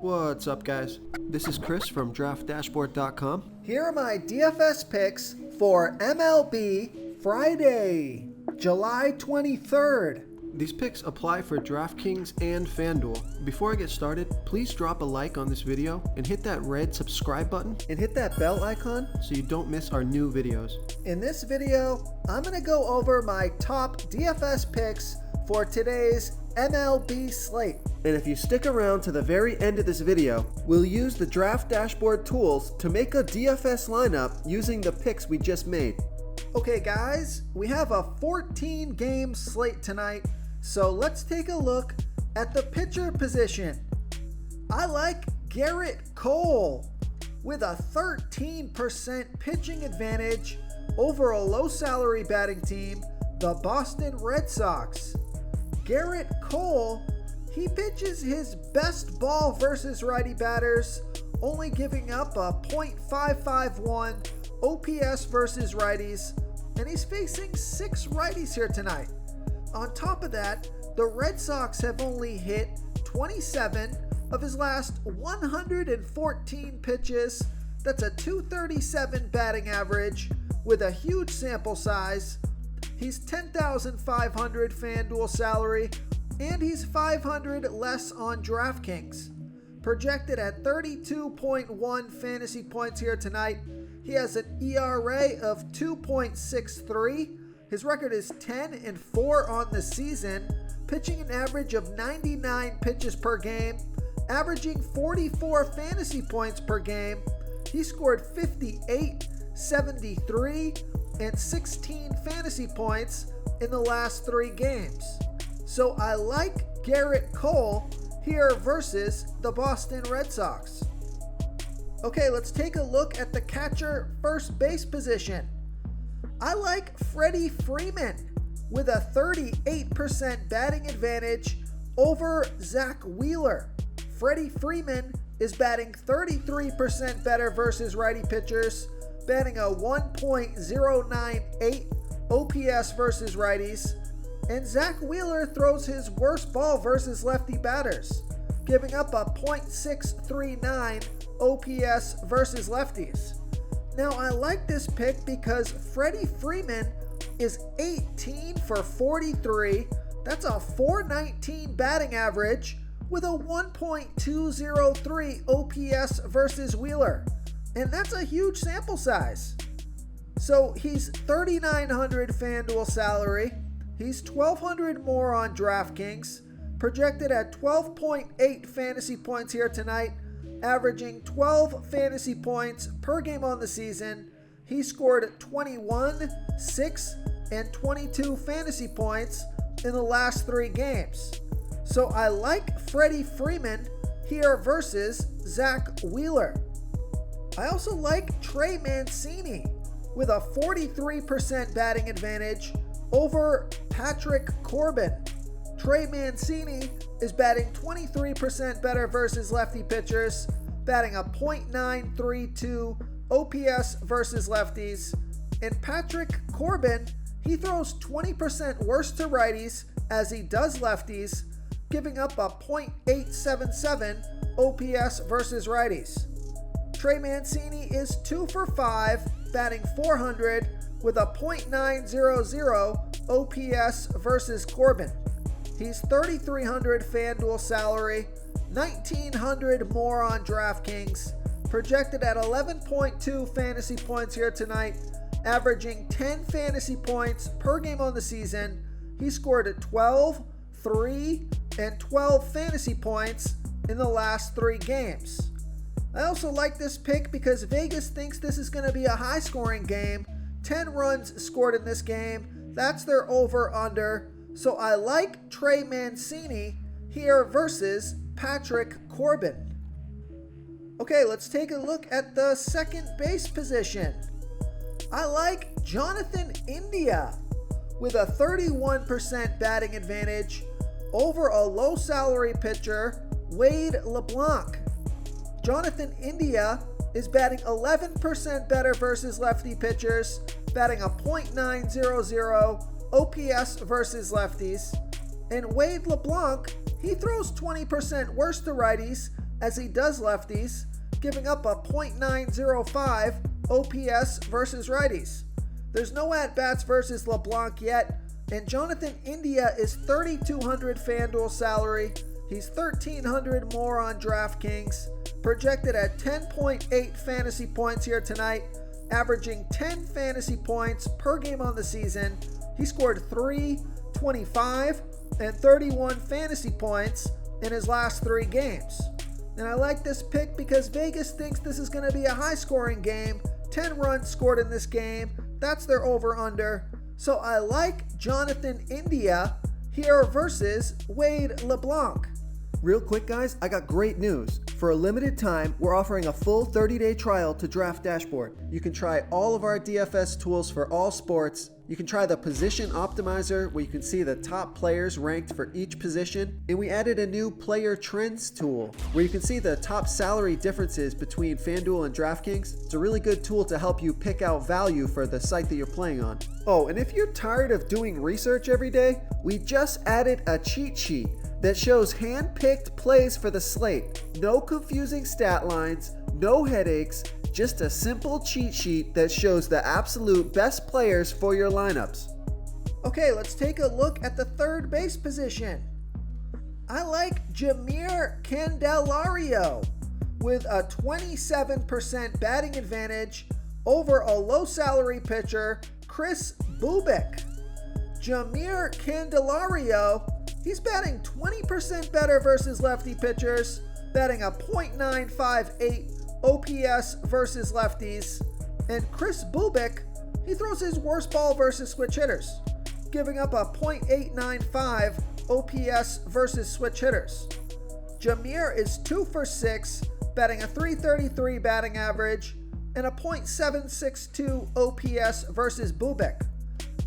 What's up, guys? This is Chris from DraftDashboard.com. Here are my DFS picks for MLB Friday, July 23rd. These picks apply for DraftKings and FanDuel. Before I get started, please drop a like on this video and hit that red subscribe button And hit that bell icon so you don't miss our new videos. In this video, I'm going to go over my top DFS picks for today's MLB slate. And if you stick around to the very end of this video, we'll use the Draft Dashboard tools to make a DFS lineup using the picks we just made. Okay guys, we have a 14-game slate tonight, so let's take a look at the pitcher position. I like Garrett Cole with a 13% pitching advantage over a low salary batting team, the Boston Red Sox. Garrett Cole, he pitches his best ball versus righty batters, only giving up a .551 OPS versus righties, and he's facing 6 righties here tonight. On top of that, the Red Sox have only hit 27 of his last 114 pitches. That's a .237 batting average with a huge sample size. He's $10,500 FanDuel salary, and he's $500 less on DraftKings. Projected at 32.1 fantasy points here tonight. He has an ERA of 2.63. His record is 10-4 on the season, pitching an average of 99 pitches per game, averaging 44 fantasy points per game. He scored 58, 73, and 16 fantasy points in the last 3 games. So I like Garrett Cole here versus the Boston Red Sox. Okay, let's take a look at the catcher first base position. I like Freddie Freeman with a 38% batting advantage over Zach Wheeler. Freddie Freeman is batting 33% better versus righty pitchers, batting a 1.098 OPS versus righties, and Zach Wheeler throws his worst ball versus lefty batters, giving up a .639 OPS versus lefties. Now I like this pick because Freddie Freeman is 18 for 43. That's a .419 batting average with a 1.203 OPS versus Wheeler. And that's a huge sample size. So he's $3,900 FanDuel salary. He's $1,200 more on DraftKings. Projected at 12.8 fantasy points here tonight, averaging 12 fantasy points per game on the season. He scored 21, 6, and 22 fantasy points in the last 3 games. So I like Freddie Freeman here versus Zach Wheeler. I also like Trey Mancini with a 43% batting advantage over Patrick Corbin. Trey Mancini is batting 23% better versus lefty pitchers, batting a .932 OPS versus lefties. And Patrick Corbin, he throws 20% worse to righties as he does lefties, giving up a .877 OPS versus righties. Trey Mancini is 2 for 5, batting .400 with a .900 OPS versus Corbin. He's $3,300 FanDuel salary, $1,900 more on DraftKings, projected at 11.2 fantasy points here tonight, averaging 10 fantasy points per game on the season. He scored at 12, 3, and 12 fantasy points in the last 3 games. I also like this pick because Vegas thinks this is going to be a high-scoring game. 10 runs scored in this game. That's their over-under. So I like Trey Mancini here versus Patrick Corbin. Okay, let's take a look at the second base position. I like Jonathan India with a 31% batting advantage over a low-salary pitcher, Wade LeBlanc. Jonathan India is batting 11% better versus lefty pitchers, batting a .900 OPS versus lefties. And Wade LeBlanc, he throws 20% worse to righties, as he does lefties, giving up a .905 OPS versus righties. There's no at-bats versus LeBlanc yet, and Jonathan India is $3,200 FanDuel salary. He's $1,300 more on DraftKings, projected at 10.8 fantasy points here tonight, averaging 10 fantasy points per game on the season. He scored 3, 25, and 31 fantasy points in his last 3 games. And I like this pick because Vegas thinks this is going to be a high-scoring game. 10 runs scored in this game. That's their over-under. So I like Jonathan India here versus Wade LeBlanc. Real quick, guys, I got great news. For a limited time, we're offering a full 30-day trial to Draft Dashboard. You can try all of our DFS tools for all sports. You can try the Position Optimizer, where you can see the top players ranked for each position. And we added a new Player Trends tool, where you can see the top salary differences between FanDuel and DraftKings. It's a really good tool to help you pick out value for the site that you're playing on. Oh, and if you're tired of doing research every day, we just added a cheat sheet that shows hand-picked plays for the slate. No confusing stat lines, no headaches, just a simple cheat sheet that shows the absolute best players for your lineups. Okay, let's take a look at the third base position. I like Jeimer Candelario with a 27% batting advantage over a low-salary pitcher, Kris Bubic. Jeimer Candelario, he's batting 20% better versus lefty pitchers, batting a .958 OPS versus lefties. And Kris Bubic, he throws his worst ball versus switch hitters, giving up a .895 OPS versus switch hitters. Jeimer is 2 for 6, batting a .333 batting average and a .762 OPS versus Bubic.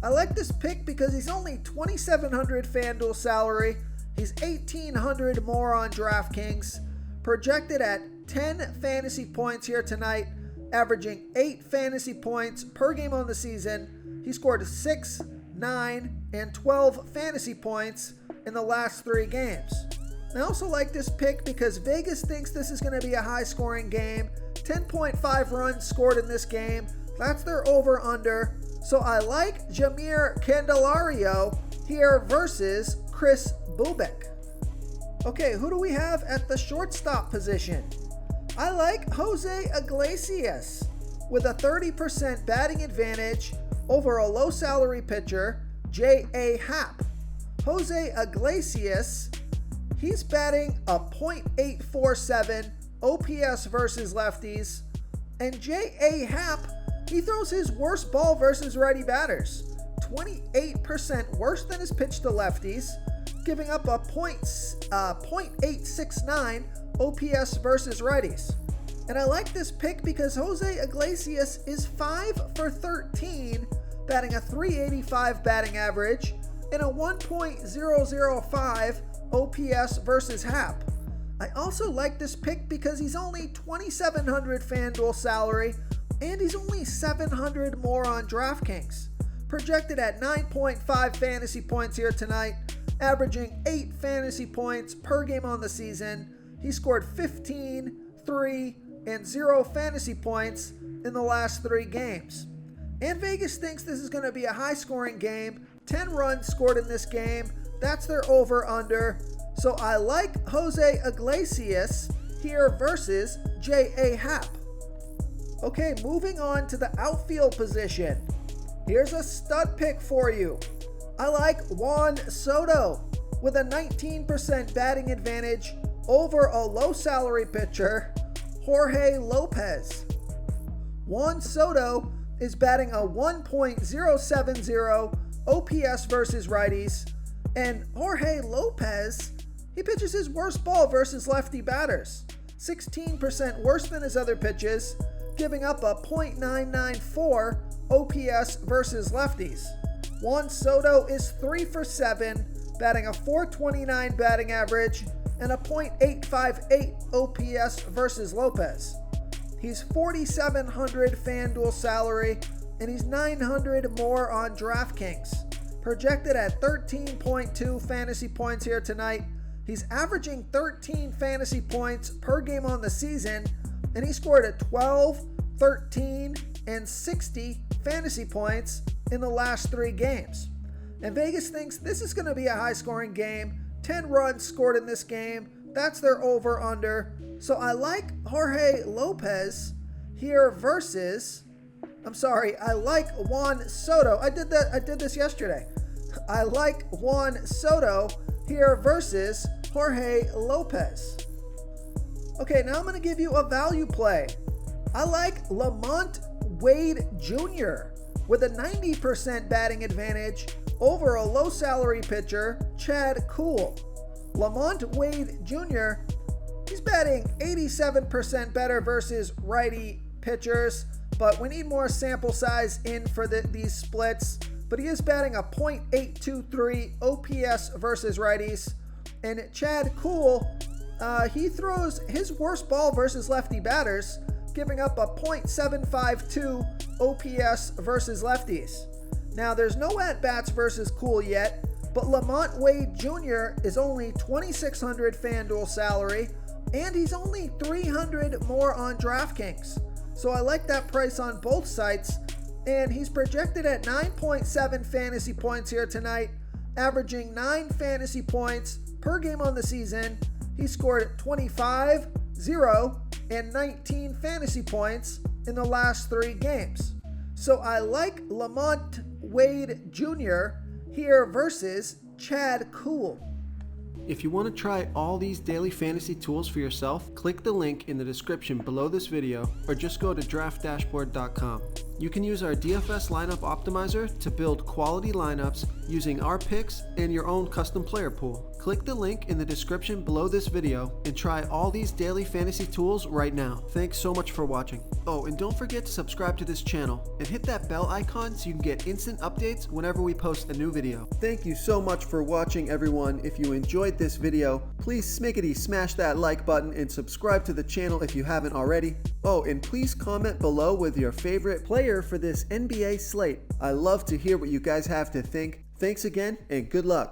I like this pick because he's only $2,700 FanDuel salary. He's $1,800 more on DraftKings, projected at 10 fantasy points here tonight, averaging 8 fantasy points per game on the season. He scored 6, 9, and 12 fantasy points in the last 3 games. I also like this pick because Vegas thinks this is going to be a high-scoring game. 10.5 runs scored in this game. That's their over-under. So I like Jeimer Candelario here versus Kris Bubic. Okay, who do we have at the shortstop position? I like Jose Iglesias with a 30% batting advantage over a low-salary pitcher, J.A. Happ. Jose Iglesias, he's batting a .847 OPS versus lefties, and J.A. Happ, he throws his worst ball versus righty batters, 28% worse than his pitch to lefties, giving up a .869 OPS versus righties. And I like this pick because Jose Iglesias is 5 for 13, batting a .385 batting average and a 1.005 OPS versus Happ. I also like this pick because he's only $2,700 FanDuel salary and he's only $700 more on DraftKings. Projected at 9.5 fantasy points here tonight, averaging 8 fantasy points per game on the season. He scored 15, 3, and 0 fantasy points in the last 3 games. And Vegas thinks this is going to be a high-scoring game. 10 runs scored in this game. That's their over-under. So I like Jose Iglesias here versus J.A. Happ. Okay, moving on to the outfield position. Here's a stud pick for you. I like Juan Soto with a 19% batting advantage over a low-salary pitcher, Jorge Lopez. Juan Soto is batting a 1.070 OPS versus righties, and Jorge Lopez, he pitches his worst ball versus lefty batters, 16% worse than his other pitches, giving up a .994 OPS versus lefties. Juan Soto is 3 for 7, batting a .429 batting average and a .858 OPS versus Lopez. He's $4,700 FanDuel salary and he's $900 more on DraftKings. Projected at 13.2 fantasy points here tonight. He's averaging 13 fantasy points per game on the season, and he scored at 12, 13, and 60 fantasy points in the last 3 games. And Vegas thinks this is going to be a high-scoring game. 10 runs scored in this game. That's their over-under. So I like Jorge Lopez here versus... I like Juan Soto. I did this yesterday. I like Juan Soto here versus Jorge Lopez. Okay, now I'm going to give you a value play. I like Lamont Wade Jr. with a 90% batting advantage over a low-salary pitcher, Chad Kuhl. Lamont Wade Jr., he's batting 87% better versus righty pitchers, but we need more sample size in for these splits. But he is batting a .823 OPS versus righties. And Chad Kuhl, he throws his worst ball versus lefty batters, giving up a .752 OPS versus lefties. Now, there's no at-bats versus Kuhl yet, but Lamont Wade Jr. is only $2,600 FanDuel salary, and he's only $300 more on DraftKings. So I like that price on both sites, and he's projected at 9.7 fantasy points here tonight, averaging 9 fantasy points per game on the season. He scored 25, 0, and 19 fantasy points in the last 3 games. So I like Lamont Wade Jr. here versus Chad Kuhl. If you want to try all these daily fantasy tools for yourself, click the link in the description below this video or just go to draftdashboard.com. You can use our DFS lineup optimizer to build quality lineups using our picks and your own custom player pool. Click the link in the description below this video and try all these daily fantasy tools right now. Thanks so much for watching. Oh, and don't forget to subscribe to this channel and hit that bell icon so you can get instant updates whenever we post a new video. Thank you so much for watching, everyone. If you enjoyed this video, please smickety smash that like button and subscribe to the channel if you haven't already. Oh, and please comment below with your favorite player for this NBA slate. I love to hear what you guys have to think. Thanks again, and good luck.